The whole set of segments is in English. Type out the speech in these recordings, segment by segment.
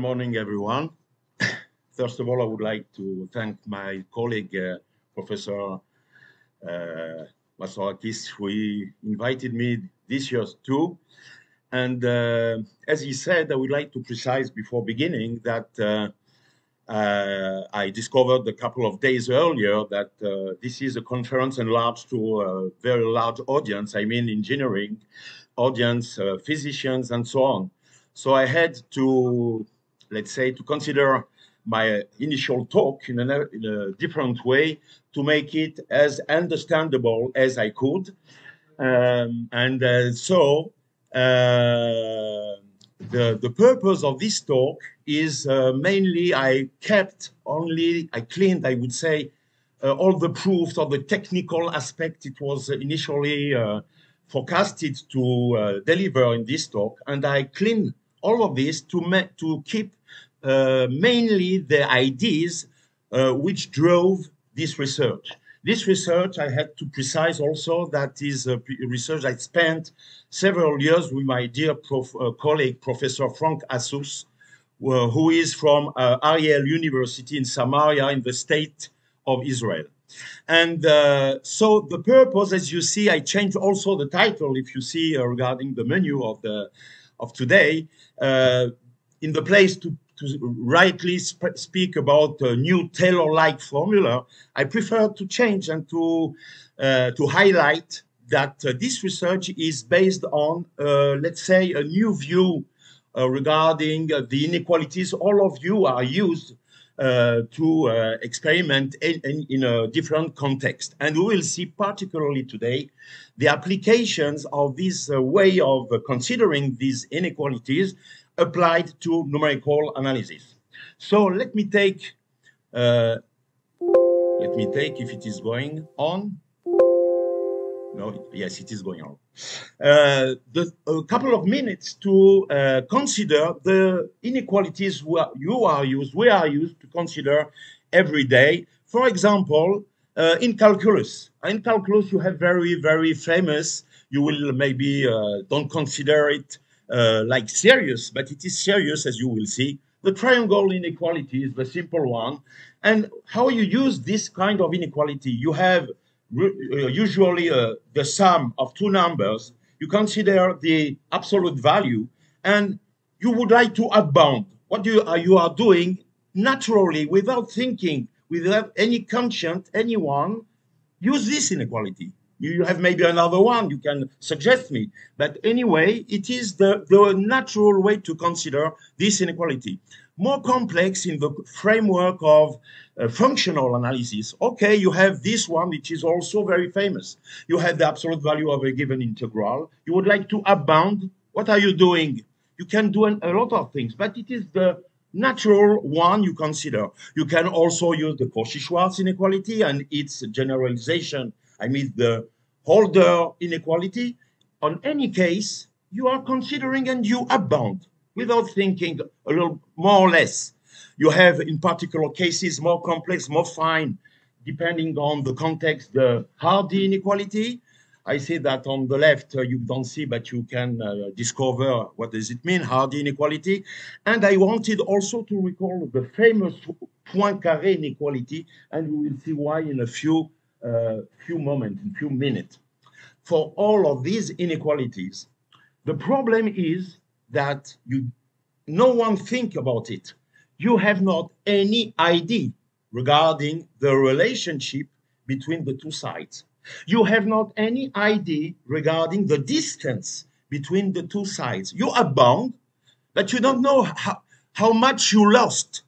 morning, everyone. First of all, I would like to thank my colleague, Professor Masorakis, who invited me this year too. And as he said, I would like to precise before beginning that I discovered a couple of days earlier that this is a conference enlarged to a very large audience. I mean, engineering audience, physicians, and so on. So I had to, let's say, to consider my initial talk in a different way to make it as understandable as I could. So the purpose of this talk is mainly I cleaned, I would say, all the proofs of the technical aspect it was initially forecasted to deliver in this talk, and I cleaned all of this to keep mainly the ideas which drove this research. This research, I had to precise also, that is research I spent several years with my dear colleague, Professor Frank Assus, who is from Ariel University in Samaria in the state of Israel. And so the purpose, as you see, I changed also the title, if you see regarding the menu of today, in the place to rightly speak about a new Taylor-like formula, I prefer to change and to highlight that this research is based on, let's say, a new view regarding the inequalities all of you are used to experiment in a different context. And we will see particularly today the applications of this way of considering these inequalities applied to numerical analysis. So let me take, if it is going on. No, yes, it is going on. A couple of minutes to consider the inequalities we are used to consider every day. For example, in calculus. In calculus, you have very, very famous, you will maybe don't consider it like serious, but it is serious, as you will see. The triangle inequality is the simple one. And how you use this kind of inequality, you have usually the sum of two numbers. You consider the absolute value, and you would like to upbound. What you are doing naturally, without thinking, without any conscience, anyone, use this inequality. You have maybe another one, you can suggest me. But anyway, it is the natural way to consider this inequality. More complex in the framework of functional analysis. Okay, you have this one, which is also very famous. You have the absolute value of a given integral. You would like to upbound. What are you doing? You can do a lot of things, but it is the natural one you consider. You can also use the Cauchy-Schwarz inequality and its generalization. I mean, the Holder inequality. On any case, you are considering and you upbound without thinking a little more or less. You have, in particular cases, more complex, more fine, depending on the context, the Hardy inequality. I say that on the left, you don't see, but you can discover what does it mean, Hardy inequality. And I wanted also to recall the famous Poincaré inequality, and we will see why in a few moments, in few minutes. For all of these inequalities, the problem is that no one think about it. You have not any idea regarding the relationship between the two sides. You have not any idea regarding the distance between the two sides. You upbound, but you don't know how much you lost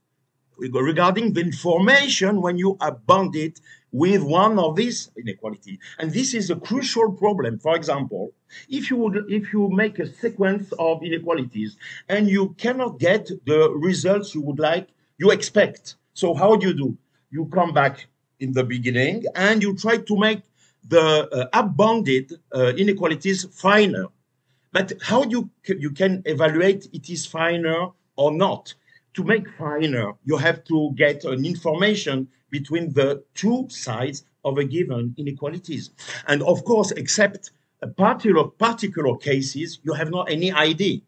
regarding the information when you upbound it with one of these inequality. And this is a crucial problem. For example, if you make a sequence of inequalities and you cannot get the results you expect. So how do you do? You come back in the beginning and you try to make the upbounded inequalities finer. But how you can evaluate it is finer or not? To make finer, you have to get an information between the two sides of a given inequalities. And of course, except particular cases, you have not any idea.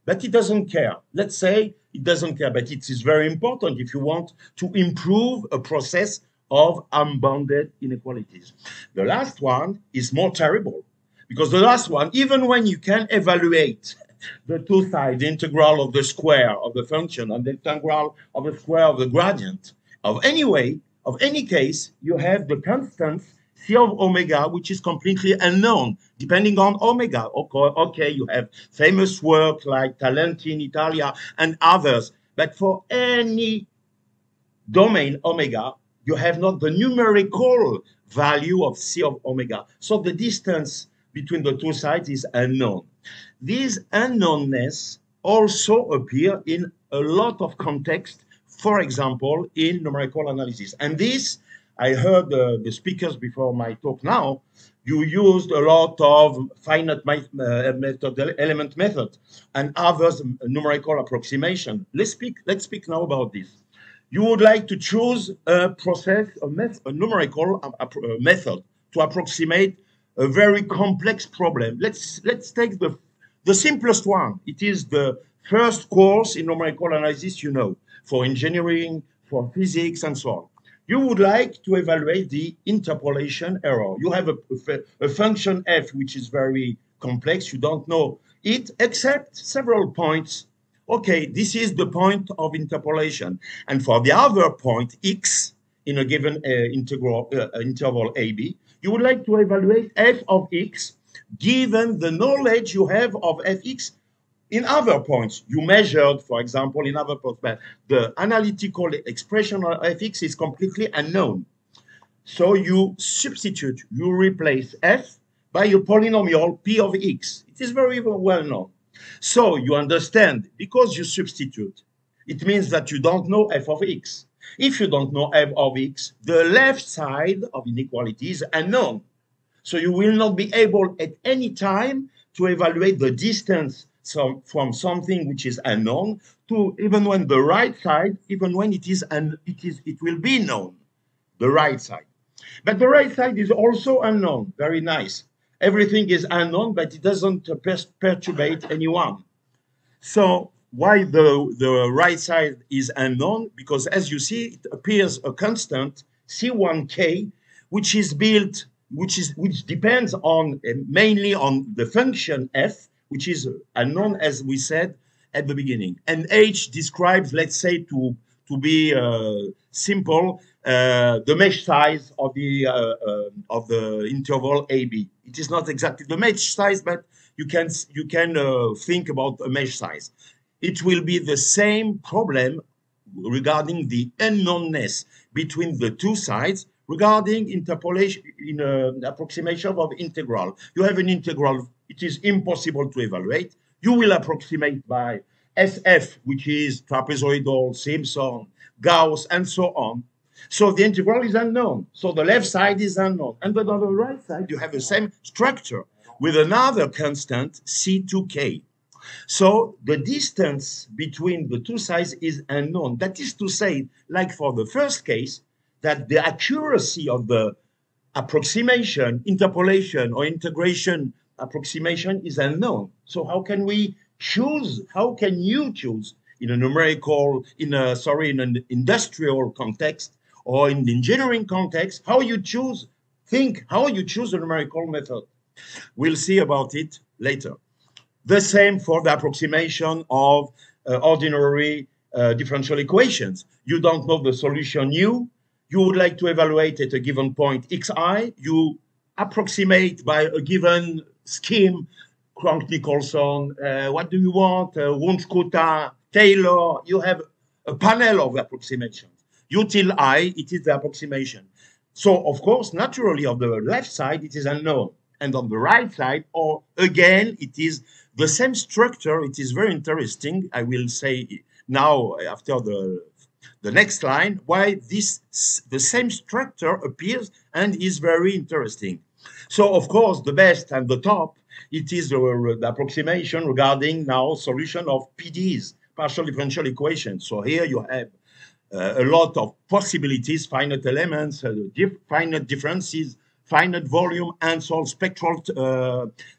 but it doesn't care. Let's say it doesn't care, but it is very important if you want to improve a process of unbounded inequalities. The last one is more terrible, because the last one, even when you can evaluate the two sides, the integral of the square of the function and the integral of the square of the gradient, of any case, you have the constant C of omega, which is completely unknown, depending on omega. Okay, you have famous work like Talenti in Italia and others, but for any domain omega, you have not the numerical value of C of omega. So the distance between the two sides is unknown. These unknownness also appear in a lot of context, for example, in numerical analysis. And this, I heard the speakers before my talk now, you used a lot of finite method, element method, and others numerical approximation. Let's speak now about this. You would like to choose a process, a numerical method to approximate a very complex problem. Let's take the simplest one. It is the first course in numerical analysis, you know, for engineering, for physics, and so on. You would like to evaluate the interpolation error. You have a function f, which is very complex. You don't know it except several points. Okay, this is the point of interpolation. And for the other point, x, in a given interval AB, you would like to evaluate f of x, given the knowledge you have of fx in other points. You measured, for example, in other points, but the analytical expression of fx is completely unknown. So you substitute, you replace f by a polynomial p of x. It is very well known. So you understand, because you substitute, it means that you don't know f of x. If you don't know f of x, the left side of inequality is unknown. So you will not be able at any time to evaluate the distance from something which is unknown to even when the right side, even when it will be known, the right side. But the right side is also unknown. Very nice. Everything is unknown, but it doesn't perturbate anyone. So why the right side is unknown? Because as you see, it appears a constant C1k, which is built, which depends on mainly on the function f, which is unknown, as we said at the beginning. And h describes, let's say, to be simple, the mesh size of the interval AB. It is not exactly the mesh size, but you can think about a mesh size. It will be the same problem regarding the unknownness between the two sides regarding interpolation in approximation of integral. You have an integral, it is impossible to evaluate. You will approximate by SF, which is trapezoidal, Simpson, Gauss, and so on. So the integral is unknown. So the left side is unknown. And then on the right side, you have the same structure with another constant, C2k. So the distance between the two sides is unknown. That is to say, like for the first case, that the accuracy of the approximation, interpolation, or integration approximation is unknown. So how can we choose? How can you choose in a numerical, in an industrial context or in the engineering context? How you choose? How you choose a numerical method? We'll see about it later. The same for the approximation of ordinary differential equations. You don't know the solution u. You would like to evaluate at a given point xi. You approximate by a given scheme, Crank-Nicholson, what do you want, Wunsch-Cotta, Taylor. You have a panel of approximations. U till I, it is the approximation. So, of course, naturally, on the left side, it is unknown. And on the right side, or again, it is the same structure. It is very interesting. I will say now, after the next line, why the same structure appears and is very interesting. So, of course, the best and the top, it is the approximation regarding now solution of PDEs, partial differential equations. So here you have a lot of possibilities, finite elements, finite differences, finite volume, and so on, spectral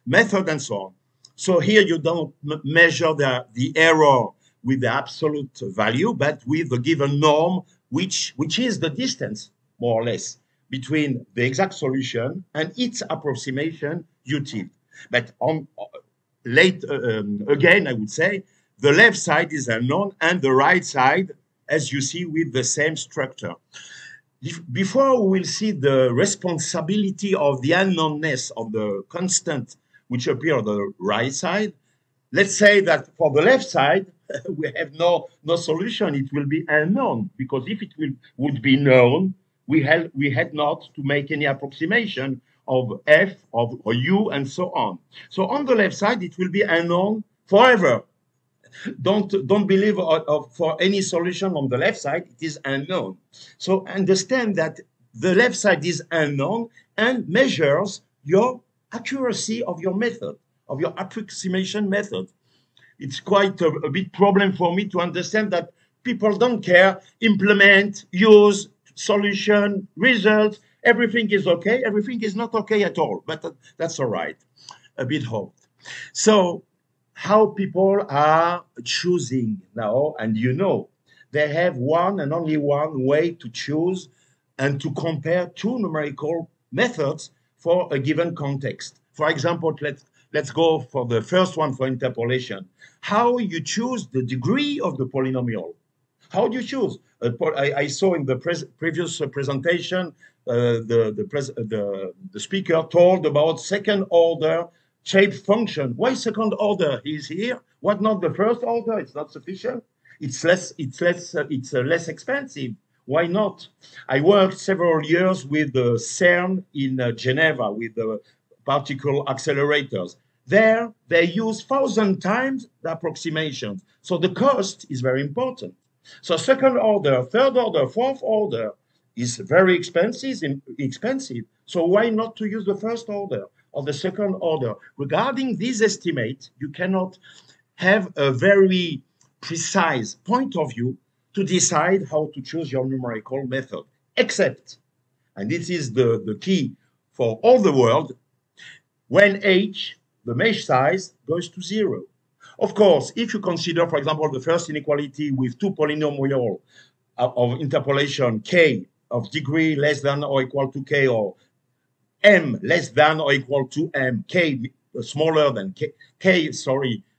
method, and so on. So here you don't measure the error with the absolute value, but with the given norm, which is the distance, more or less, between the exact solution and its approximation ut. But on again, I would say, the left side is unknown and the right side, as you see, with the same structure. Before we will see the responsibility of the unknownness of the constant which appear on the right side, let's say that for the left side, we have no solution. It will be unknown, because if it would be known, we had not to make any approximation of f, of u, and so on. So on the left side, it will be unknown forever. Don't believe for any solution on the left side, it is unknown. So understand that the left side is unknown and measures your accuracy of your method, of your approximation method. It's quite a big problem for me to understand that people don't care, implement, use, solution, result, everything is okay, everything is not okay at all, but that's all right, a bit hard. So how people are choosing now, and you know, they have one and only one way to choose and to compare two numerical methods for a given context. For example, let's go for the first one for interpolation. How you choose the degree of the polynomial. How do you choose? I saw in the previous presentation, the speaker told about second order shape function. Why second order is here? What not the first order? It's not sufficient. It's less expensive. Why not? I worked several years with CERN in Geneva with the particle accelerators. There, they use 1,000 times the approximation. So the cost is very important. So second order, third order, fourth order is very expensive. So why not to use the first order or the second order? Regarding this estimate, you cannot have a very precise point of view to decide how to choose your numerical method, except, and this is the key for all the world, when h, the mesh size, goes to 0. Of course, if you consider, for example, the first inequality with two polynomials of interpolation, k of degree less than or equal to k, or m less than or equal to m,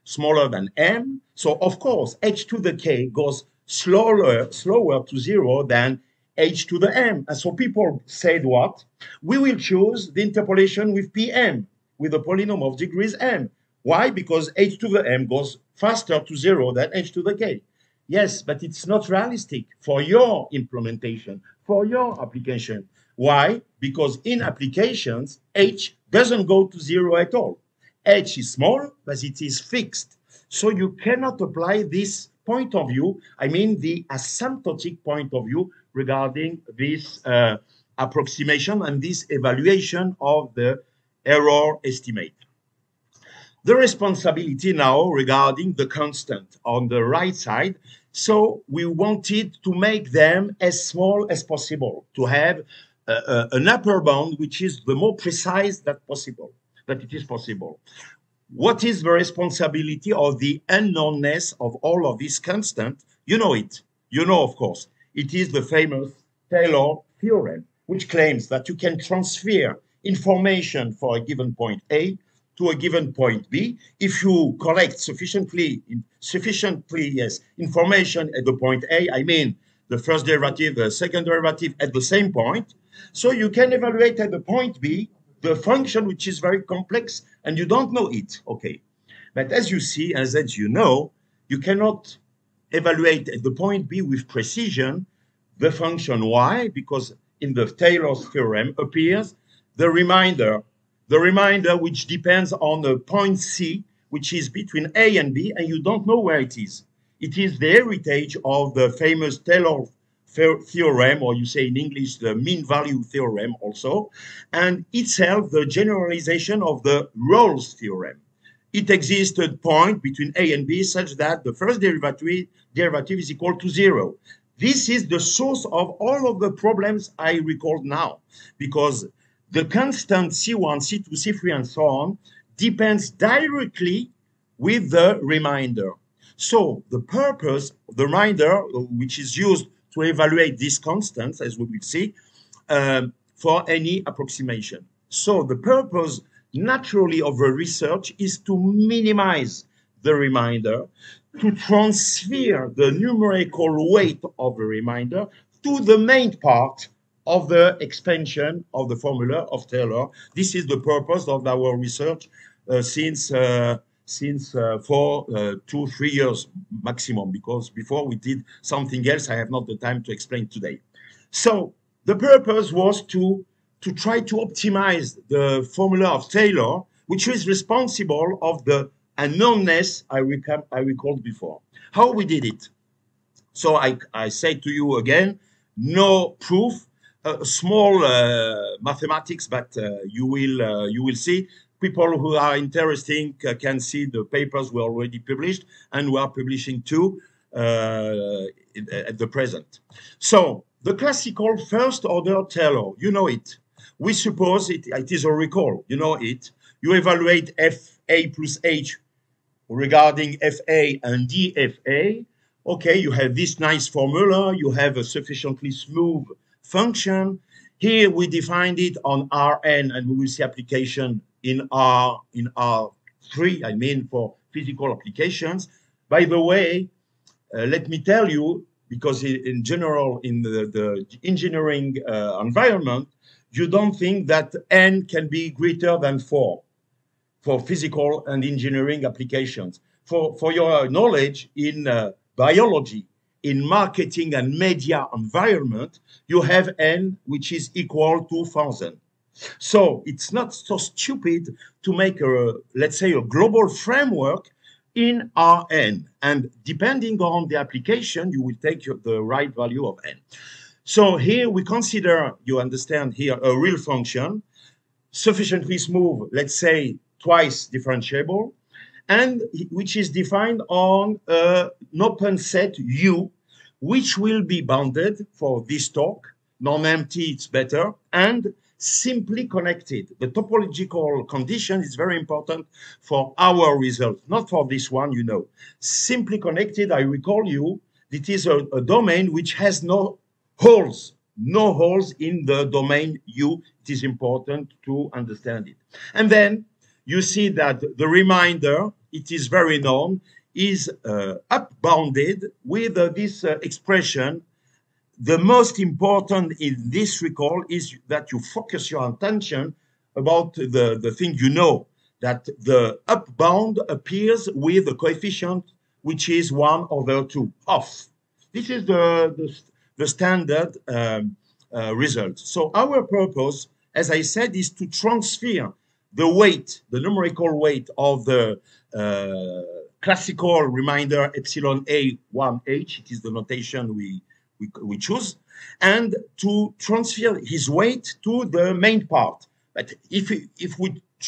smaller than m. So of course, h to the k goes slower to 0 than h to the m. And so people said what? We will choose the interpolation with pm, with a polynomial of degrees m. Why? Because h to the m goes faster to 0 than h to the k. Yes, but it's not realistic for your implementation, for your application. Why? Because in applications, h doesn't go to 0 at all. H is small, but it is fixed. So you cannot apply this point of view, I mean the asymptotic point of view regarding this approximation and this evaluation of the error estimate. The responsibility now regarding the constant on the right side. So we wanted to make them as small as possible, to have an upper bound which is the more precise that it is possible. What is the responsibility of the unknownness of all of these constants? You know it. You know, of course. It is the famous Taylor theorem, which claims that you can transfer information for a given point A to a given point B if you collect sufficiently information at the point A, I mean the first derivative, the second derivative at the same point. So you can evaluate at the point B the function which is very complex and you don't know it, okay. But as you see, as you know, you cannot evaluate at the point B with precision the function y, because in the Taylor's theorem appears the remainder which depends on the point C, which is between A and B, and you don't know where it is. It is the heritage of the famous Taylor theorem, or you say in English, the mean value theorem also, and itself the generalization of the Rolle's theorem. It exists a point between A and B such that the first derivative is equal to 0. This is the source of all of the problems I recall now, because the constant C1, C2, C3, and so on depends directly with the remainder. So the purpose of the remainder, which is used to evaluate these constants, as we will see, for any approximation. So the purpose naturally of the research is to minimize the remainder, to transfer the numerical weight of the remainder to the main part of the expansion of the formula of Taylor. This is the purpose of our research since for 2-3 years maximum, because before we did something else I have not the time to explain today. So the purpose was to try to optimize the formula of Taylor, which is responsible of the unknownness I recalled before. How we did it? So I say to you again, no proof, small mathematics, but you will see. People who are interested can see the papers we already published, and we are publishing too at the present. So the classical first order Taylor, you know it. We suppose it is a recall, you know it. You evaluate FA plus H regarding FA and DFA. Okay, you have this nice formula, you have a sufficiently smooth function. Here we defined it on Rn, and we will see application in R3, I mean for physical applications. By the way, let me tell you, because in general in the engineering environment, you don't think that n can be greater than 4 for physical and engineering applications. For your knowledge, in biology, in marketing and media environment, you have n which is equal to 1,000. So it's not so stupid to make let's say, a global framework in Rn. And depending on the application, you will take the right value of n. So here we consider, you understand here, a real function, sufficiently smooth, let's say twice differentiable, and which is defined on an open set U, which will be bounded for this talk, non-empty, it's better, and simply connected. The topological condition is very important for our result, not for this one, you know. Simply connected, I recall you, it is a domain which has no holes in the domain U. It is important to understand it. And then you see that the remainder, it is very known, is upbounded with this expression. The most important in this recall is that you focus your attention about the thing you know, that the upbound appears with a coefficient which is 1/2, half. This is the standard result. So our purpose, as I said, is to transfer the weight, the numerical weight of the classical remainder epsilon A1H, it is the notation we choose, and to transfer his weight to the main part. But if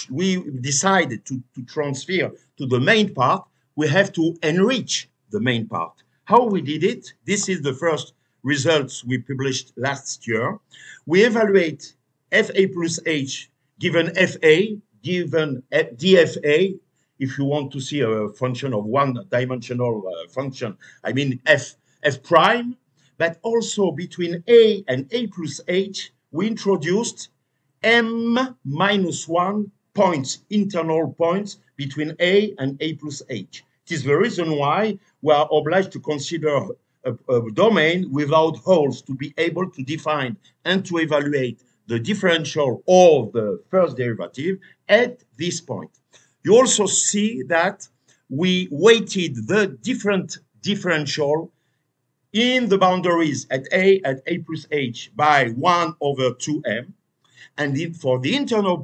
we decide to transfer to the main part, we have to enrich the main part. How we did it? This is the first results we published last year. We evaluate FA plus H given FA, given DFA. If you want to see a function of one-dimensional function, I mean f prime, but also between A and A plus H, we introduced m-1 points, internal points between A and A plus H. It is the reason why we are obliged to consider a domain without holes to be able to define and to evaluate the differential or the first derivative at this point. You also see that we weighted the different differential in the boundaries at A plus H by 1/2m. And for the internal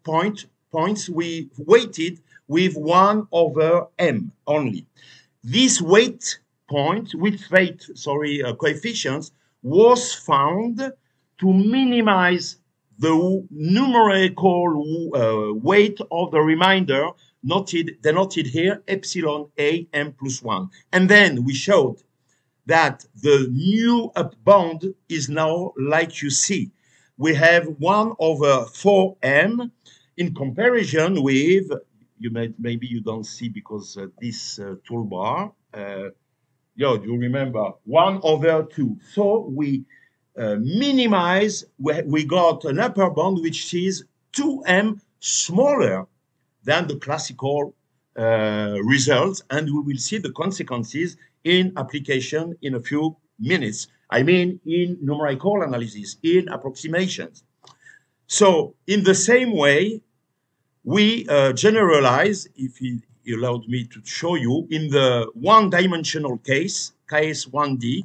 points, we weighted with 1/m only. This coefficients was found to minimize the numerical weight of the remainder, denoted here epsilon A m plus 1. And then we showed that the new upbound is now like you see. We have 1/4m in comparison with maybe you don't see because this toolbar. You remember 1/2. So we minimize. We got an upper bound which is 2m smaller than the classical results, and we will see the consequences in application in a few minutes. I mean, in numerical analysis, in approximations. So in the same way, we generalize, if you allowed me to show you, in the one-dimensional case 1D,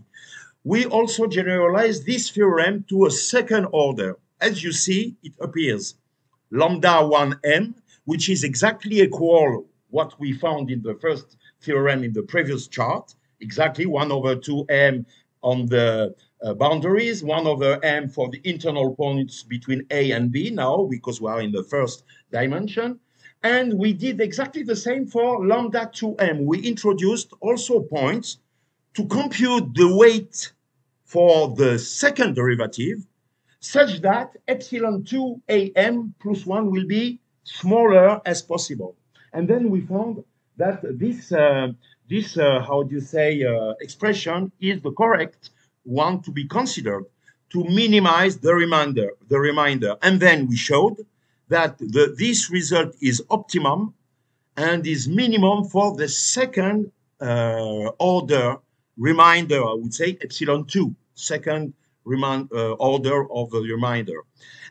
we also generalize this theorem to a second order. As you see, it appears lambda 1m, which is exactly equal what we found in the first theorem in the previous chart, exactly 1/2m on the boundaries, 1/m for the internal points between A and B now, because we are in the first dimension. And we did exactly the same for lambda 2m. We introduced also points to compute the weight for the second derivative, such that epsilon 2 am plus 1 will be smaller as possible. And then we found that this expression is the correct one to be considered to minimize the remainder. And then we showed that this result is optimum and is minimum for the second order remainder, I would say epsilon 2, second order of the remainder.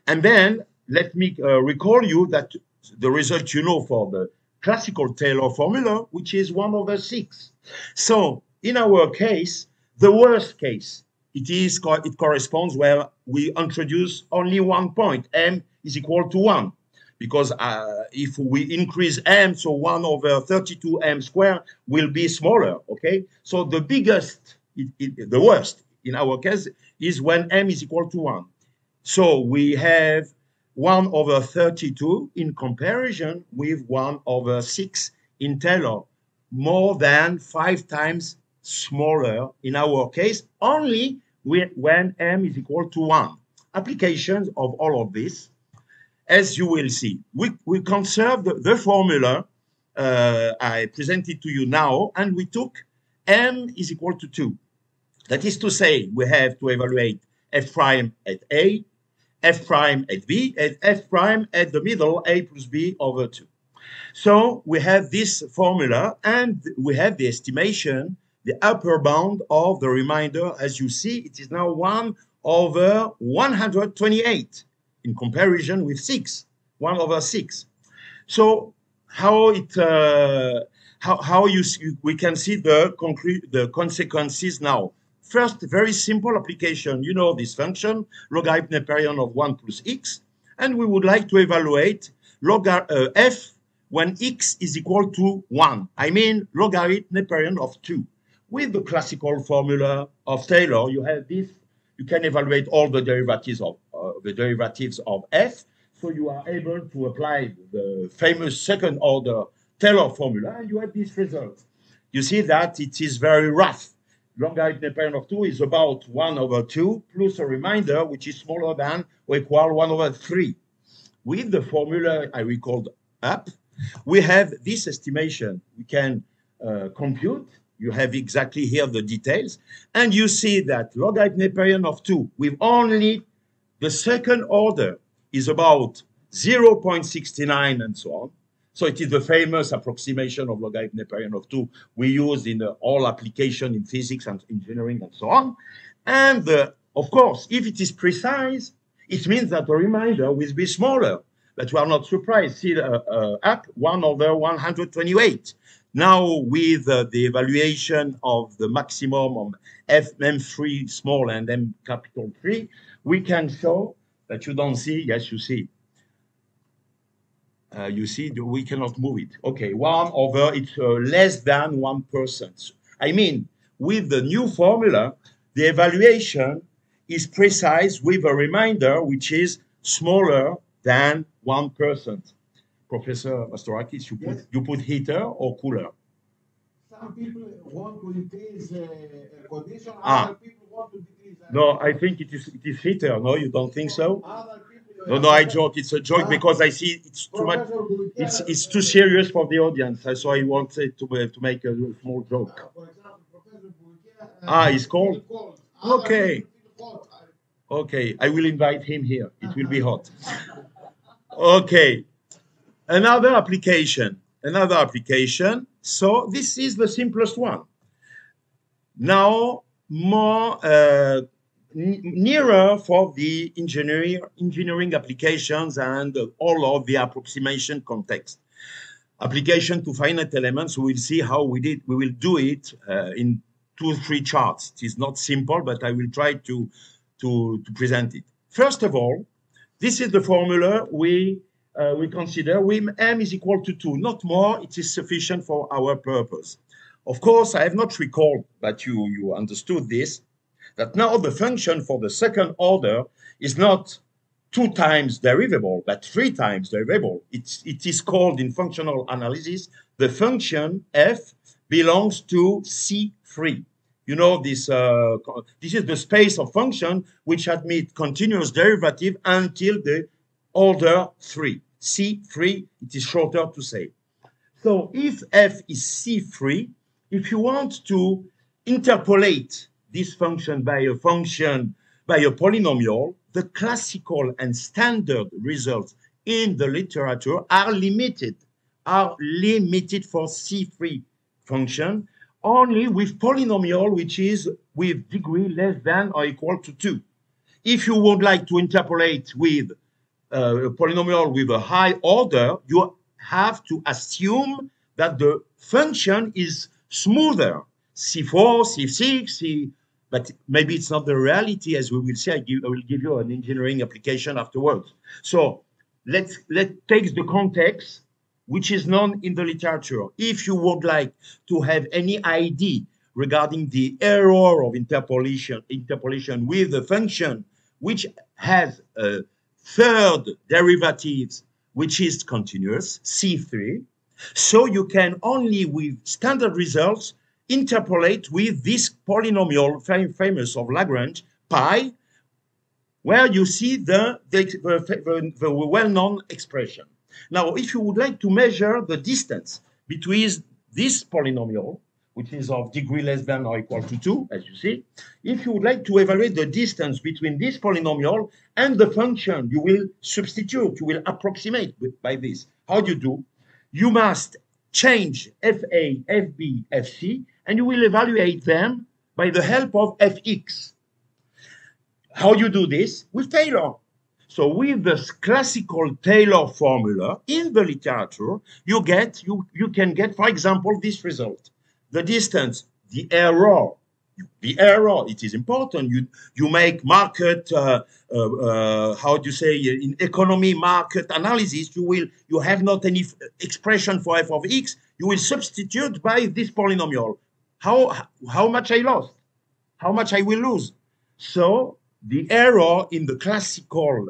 And then let me recall you that the result for the classical Taylor formula, which is 1/6. So in our case, the worst case, it corresponds where we introduce only 1 point, m is equal to 1. Because if we increase m, so 1/32m squared will be smaller, okay? So the biggest, the worst in our case is when m is equal to 1. So we have 1/32 in comparison with 1/6 in Taylor, more than 5 times smaller in our case, only when m is equal to 1. Applications of all of this, as you will see, we conserved the formula I presented to you now, and we took m is equal to 2. That is to say, we have to evaluate f prime at A, f prime at B, and f prime at the middle, A plus B over 2. So we have this formula, and we have the estimation, the upper bound of the remainder. As you see, it is now 1/128 in comparison with 6, 1/6. So we can see the consequences now. First, very simple application. You know this function, logarithm Neperian of 1 plus x, and we would like to evaluate f when x is equal to 1. I mean logarithm Neperian of 2. With the classical formula of Taylor, you have this. You can evaluate all the derivatives of f. So you are able to apply the famous second order Taylor formula, and you have this result. You see that it is very rough. Logarithm Neperian of 2 is about 1/2 plus a remainder which is smaller than or equal 1/3. With the formula I recalled up, we have this estimation. We can compute. You have exactly here the details, and you see that logarithm Neperian of 2 with only the second order is about 0.69 and so on. So it is the famous approximation of logarithm Neperian of 2 we use in all application in physics and engineering and so on. And of course, if it is precise, it means that the remainder will be smaller. But we are not surprised. See up 1/128. Now with the evaluation of the maximum of m3 small and m capital 3, we can show that you don't see. Yes, you see. You see, we cannot move it. Okay, it's less than 1%. I mean, with the new formula, the evaluation is precise with a remainder which is smaller than 1%. Professor Mastorakis, you put heater or cooler? Some people want to increase condition, other people want to decrease. No, I think it is heater. No, you don't think so? Other people No, no, I joke. It's a joke because I see it's too much. It's too serious for the audience. So I wanted to make a small joke. Ah, he's called? Okay. Okay, I will invite him here. It will be hot. Okay. Another application. So this is the simplest one. Now, more nearer for the engineering applications and all of the approximation context. Application to finite elements, we will see how we will do it in 2 or 3 charts. It is not simple, but I will try to present it. First of all, this is the formula we consider when m is equal to 2, not more. It is sufficient for our purpose. Of course, I have not recalled, but you understood this, that now the function for the second order is not 2 times derivable, but 3 times derivable. It is called in functional analysis, the function f belongs to C3. You know, this is the space of function which admit continuous derivative until the order 3. C3, it is shorter to say. So if f is C3, if you want to interpolate this function by a polynomial, the classical and standard results in the literature are limited for C3 function only with polynomial which is with degree less than or equal to 2. If you would like to interpolate with a polynomial with a high order, you have to assume that the function is smoother, C4, C6, but maybe it's not the reality, as we will see. I will give you an engineering application afterwards. So let's take the context, which is known in the literature. If you would like to have any idea regarding the error of interpolation with the function which has a third derivative, which is continuous, C3, so you can only with standard results interpolate with this polynomial famous of Lagrange, pi, where you see the well-known expression. Now, if you would like to measure the distance between this polynomial, which is of degree less than or equal to 2, as you see, if you would like to evaluate the distance between this polynomial and the function, you will substitute, you will approximate by this. How do you do? You must change FA, FB, FC, and you will evaluate them by the help of Fx. How do you do this? With Taylor. So with the classical Taylor formula in the literature, you can get, for example, this result. The distance, the error, it is important. You make market, how do you say, in economy market analysis, you have not any expression for f of x, you will substitute by this polynomial. How much I lost? How much I will lose? So the error in the classical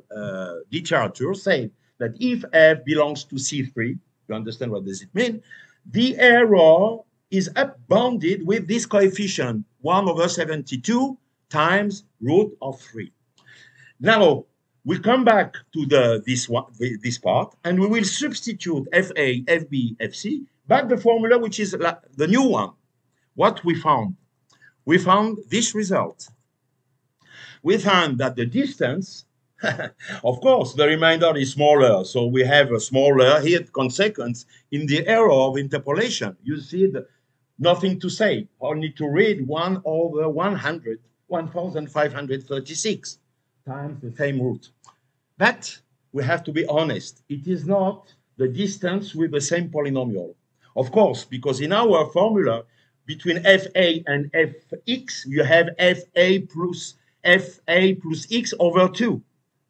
literature say that if f belongs to C3, you understand what does it mean? The error is upbounded with this coefficient, 1/72 times root of 3. Now, we come back to this part, and we will substitute FA, FB, FC, back the formula, which is the new one. What we found? We found this result. We found that the distance, of course, the remainder is smaller, so we have a smaller here consequence in the error of interpolation. You see nothing to say, only to read 1/100, 1,536 times the same root. But we have to be honest, it is not the distance with the same polynomial. Of course, because in our formula, between FA and Fx, you have FA plus x over 2,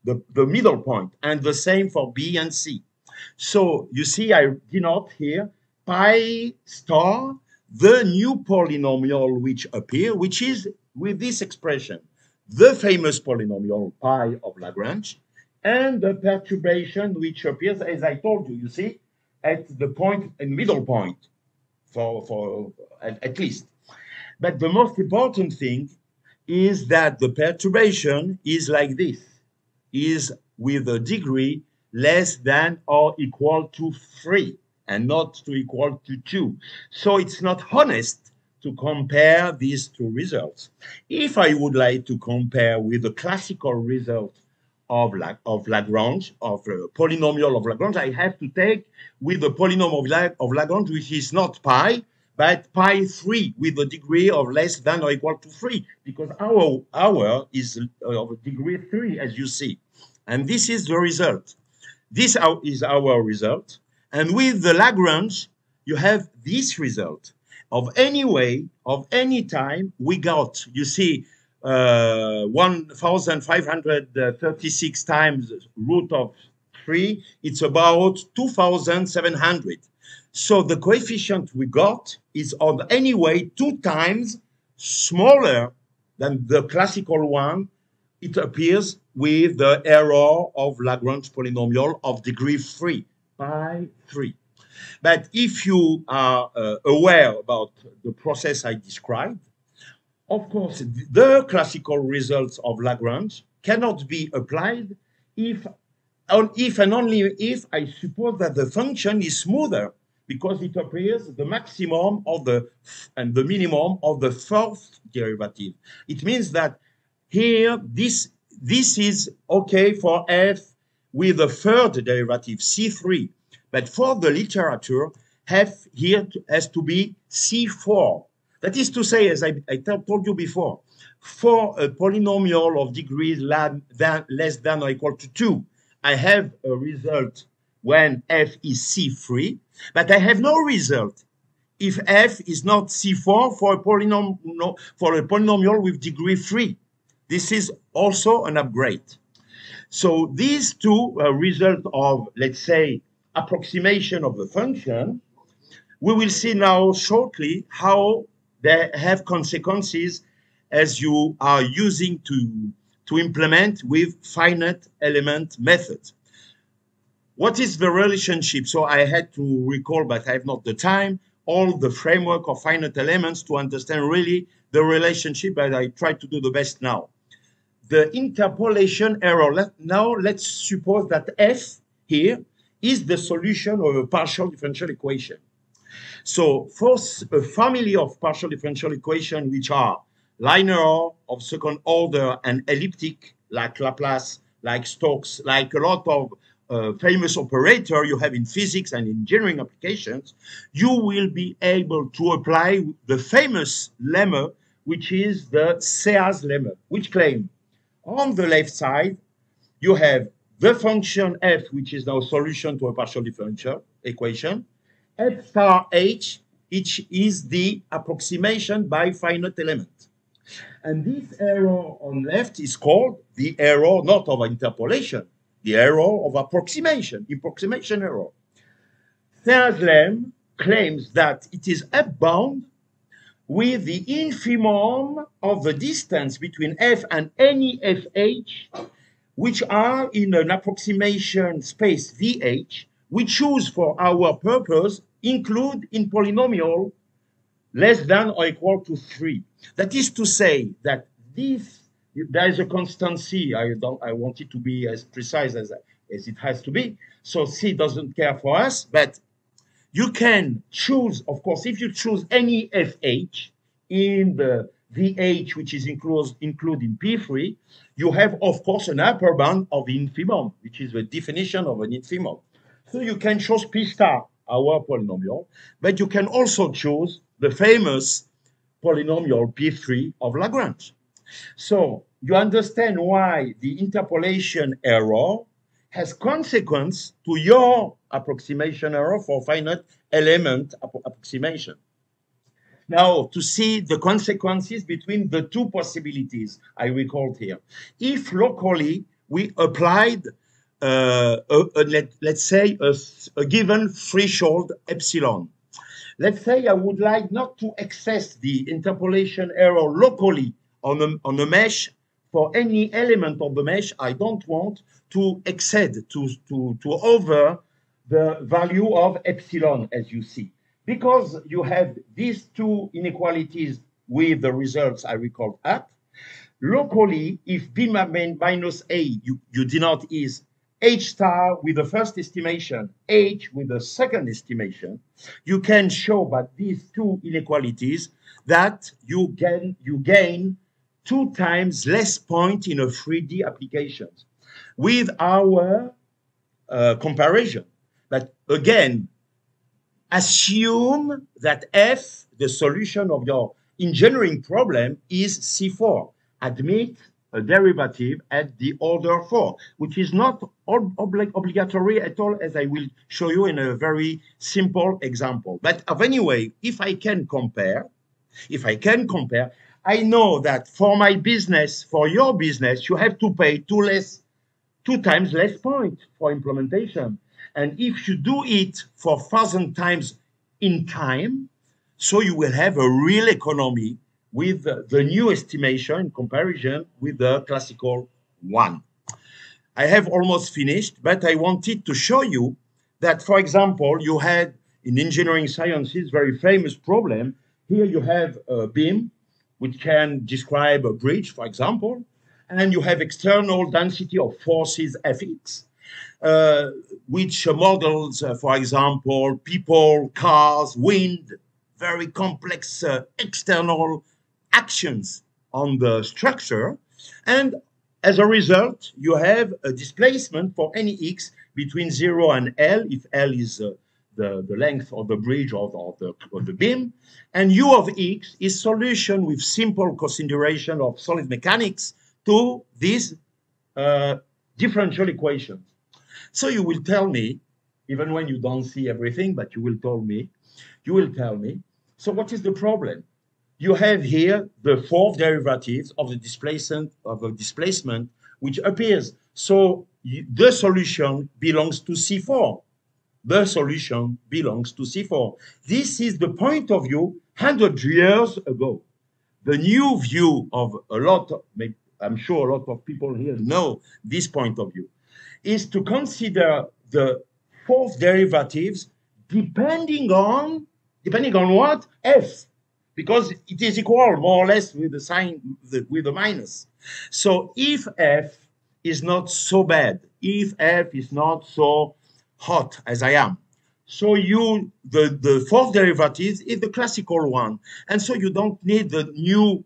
the middle point, and the same for B and C. So you see, I denote here pi star, the new polynomial which appear, which is with this expression, the famous polynomial pi of Lagrange, and the perturbation which appears, as I told you, you see, at the point and middle point, for at least. But the most important thing is that the perturbation is like this, is with a degree less than or equal to 3 and not to equal to 2. So it's not honest to compare these two results. If I would like to compare with the classical result of Lagrange, of polynomial of Lagrange, I have to take with the polynomial of Lagrange, which is not pi, but pi 3 with a degree of less than or equal to 3, because our is of degree 3, as you see. And this is the result. This is our result. And with the Lagrange, you have this result. Of any way, of any time, we got, you see, 1,536 times root of 3, it's about 2,700. So the coefficient we got is of any way 2 times smaller than the classical one. It appears with the error of Lagrange polynomial of degree 3, pi 3. But if you are aware about the process I described, of course, the classical results of Lagrange cannot be applied if and only if I suppose that the function is smoother, because it appears the maximum of the and the minimum of the fourth derivative. It means that here this is okay for f with the third derivative, C3. But for the literature, f here has to be C4. That is to say, as I told you before, for a polynomial of degrees less than or equal to 2, I have a result when f is C3, but I have no result if f is not C4 for a polynomial with degree 3. This is also an upgrade. So these two results of, let's say, approximation of the function, we will see now shortly how they have consequences as you are using to implement with finite element method. What is the relationship? So I had to recall, but I have not the time, all the framework of finite elements to understand really the relationship, but I try to do the best now. The interpolation error, now let's suppose that f here is the solution of a partial differential equation. So for a family of partial differential equations which are linear of second order and elliptic, like Laplace, like Stokes, like a lot of famous operator you have in physics and engineering applications, you will be able to apply the famous lemma, which is the Sears lemma, which claims on the left side, you have the function f, which is now solution to a partial differential equation, f star h, which is the approximation by finite element. And this error on left is called the error not of interpolation, the error of approximation error. Sears lemma claims that it is upbound with the infimum of the distance between f and any fh, which are in an approximation space vh, we choose for our purpose include in polynomial less than or equal to 3. That is to say that there is a constancy. I want it to be as precise as it has to be. So C doesn't care for us, but you can choose, of course, if you choose any fh in the vh, which is included in P3, you have, of course, an upper bound of the infimum, which is the definition of an infimum. So you can choose P star, our polynomial, but you can also choose the famous polynomial P3 of Lagrange. So you understand why the interpolation error has consequence to your approximation error for finite element approximation. Now, to see the consequences between the two possibilities I recalled here. If locally we applied, let's say, a given threshold epsilon. Let's say I would like not to access the interpolation error locally on a mesh for any element of the mesh. I don't want to exceed, to over the value of epsilon, as you see. Because you have these two inequalities with the results I recalled up, locally, if B minus A, you denote is H star with the first estimation, H with the second estimation, you can show by these two inequalities that you gain 2 times less point in a 3D application with our comparison. But again, assume that F, the solution of your engineering problem, is C4. Admit a derivative at the order 4, which is not obligatory at all, as I will show you in a very simple example. But anyway, if I can compare, I know that for my business, for your business, you have to pay 2 times less point for implementation. And if you do it for 1,000 times in time, so you will have a real economy with the new estimation in comparison with the classical one. I have almost finished, but I wanted to show you that, for example, you had in engineering sciences very famous problem. Here you have a beam, which can describe a bridge, for example, and you have external density of forces Fx, which models, for example, people, cars, wind, very complex external actions on the structure. And as a result, you have a displacement for any x between 0 and L, if L is the length of the bridge or the beam. And U of x is solution with simple consideration of solid mechanics to these differential equations. So you will tell me, even when you don't see everything, but you will tell me, so what is the problem? You have here the 4th derivatives of the displacement, which appears. So the solution belongs to C4. The solution belongs to C4. This is the point of view 100 years ago. The new view of I'm sure a lot of people here know this point of view, is to consider the 4th derivatives depending on what? F. Because it is equal more or less with the sign, with the minus. So if F is not so bad, if F is not so hot as I am, so the 4th derivative is the classical one. And so you don't need the new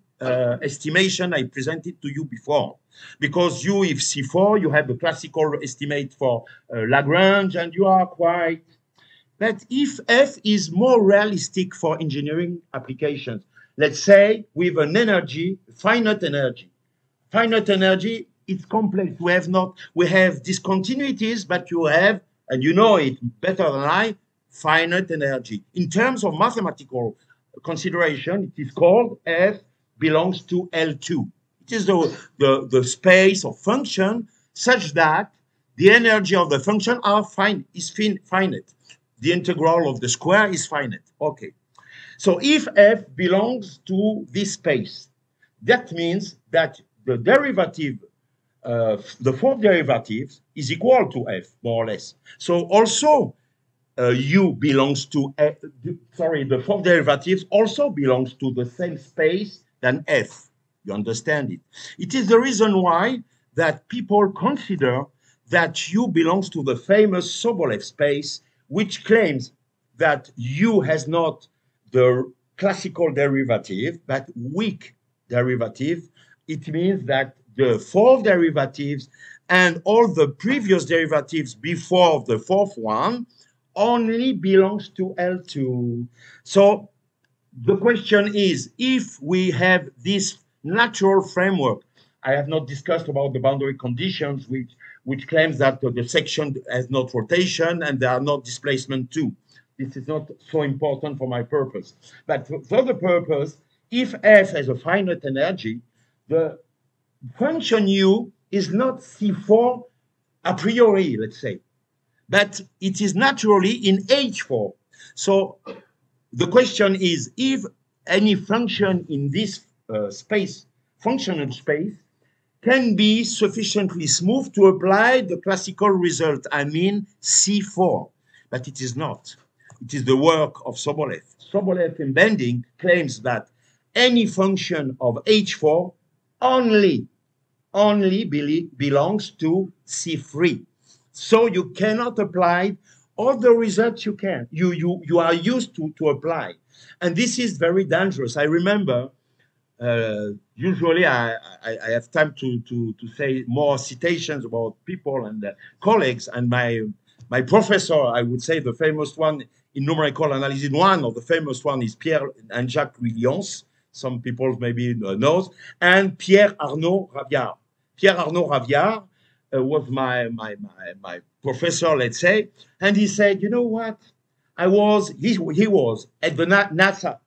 estimation I presented to you before. Because if C4, you have the classical estimate for Lagrange, and you are quite. But if F is more realistic for engineering applications, let's say with an energy, finite energy. Finite energy, it's complex. We have discontinuities, but you have, and you know it better than I, finite energy. In terms of mathematical consideration, it is called F belongs to L2. It is the space of function such that the energy of the function is finite. The integral of the square is finite. Okay. So if F belongs to this space, that means that the derivative, the 4th derivative is equal to F, more or less. So also U belongs to, the 4th derivative also belongs to the same space than F. You understand it? It is the reason why that people consider that U belongs to the famous Sobolev space, which claims that U has not the classical derivative, but weak derivative. It means that the 4th derivatives and all the previous derivatives before the 4th one only belongs to L2. So the question is, if we have this natural framework, I have not discussed about the boundary conditions, which claims that the section has not rotation and there are not displacement too. This is not so important for my purpose. But for the purpose, if F has a finite energy, the function U is not C4 a priori, let's say, but it is naturally in H4. So the question is, if any function in this functional space, can be sufficiently smooth to apply the classical result, I mean C4, but it is not. It is the work of Sobolev. Sobolev in bending claims that any function of H4 only belongs to C3. So you cannot apply all the results you are used to apply. And this is very dangerous. I remember, usually I have time to say more citations about people and colleagues, and my professor, I would say the famous one in numerical analysis, one of the famous one is Pierre and Jacques Williams. Some people maybe knows, and Pierre Arnaud Raviard. Pierre Arnaud Raviard was my professor, let's say, and he said, you know what? He was at the NASA,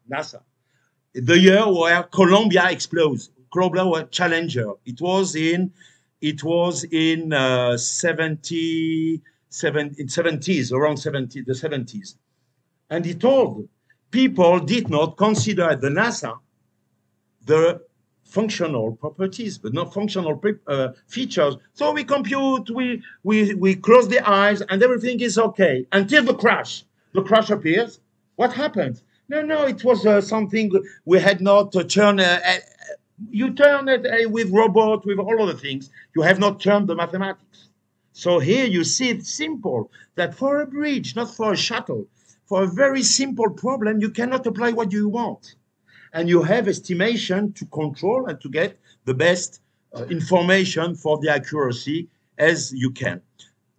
the year where Columbia explodes. Columbia was Challenger. It was in 70s, around the 70s. And he told people did not consider at the NASA the functional properties, but not functional features. So we compute, we close the eyes, and everything is okay until the crash. The crash appears. What happens? No, it was something we had not turned. You turn it with robot, with all of the things. You have not turned the mathematics. So here you see it's simple, that for a bridge, not for a shuttle, for a very simple problem, you cannot apply what you want. And you have estimation to control and to get the best information for the accuracy as you can.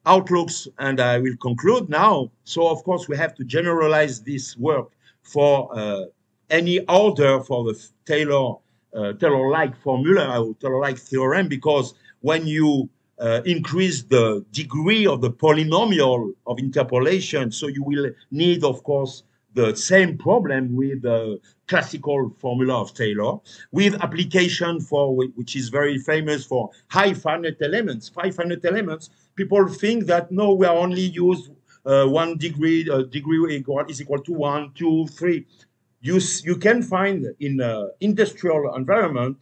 Outlooks, and I will conclude now. So, of course, we have to generalize this work for any order for the Taylor-like formula or Taylor-like theorem, because when you increase the degree of the polynomial of interpolation, so you will need, of course, the same problem with the classical formula of Taylor, with application for, which is very famous for high finite elements. 5 finite elements, people think that, no, we are only use 1 degree, is equal to 1, 2, 3. You can find in industrial environment,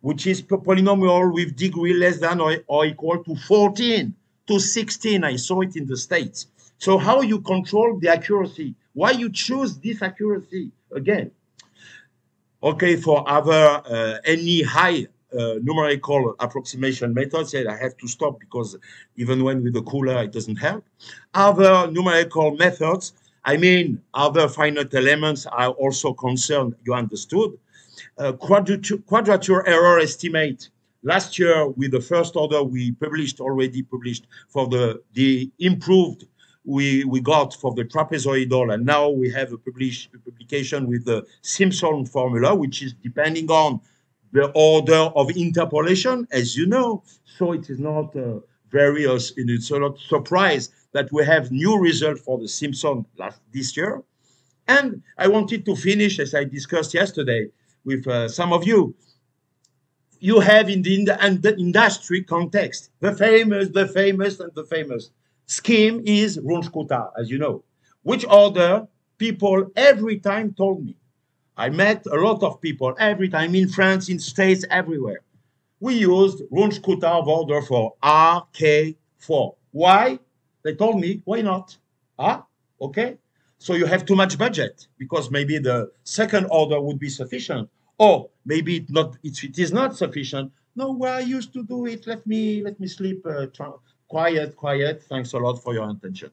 which is polynomial with degree less than or equal to 14, to 16. I saw it in the States. So how you control the accuracy? Why you choose this accuracy again? Okay, for other any high numerical approximation methods, I have to stop because even when with the cooler, it doesn't help. Other numerical methods, I mean, other finite elements are also concerned, you understood. Quadrature error estimate. Last year, with the first order, we already published for the improved we got for the trapezoidal, and now we have a publication with the Simpson formula, which is depending on the order of interpolation, as you know. So it is not it's a lot surprise that we have new result for the Simpson this year. And I wanted to finish, as I discussed yesterday with some of you. You have in the industry context, the famous scheme is Runge-Kutta, as you know, which order people every time told me. I met a lot of people every time in France, in States, everywhere. We used Runge-Kutta of order for RK4. Why? They told me, why not? Okay. So you have too much budget because maybe the second order would be sufficient, or maybe it is not sufficient. No, well, I used to do it. Let me sleep. Quiet. Thanks a lot for your attention.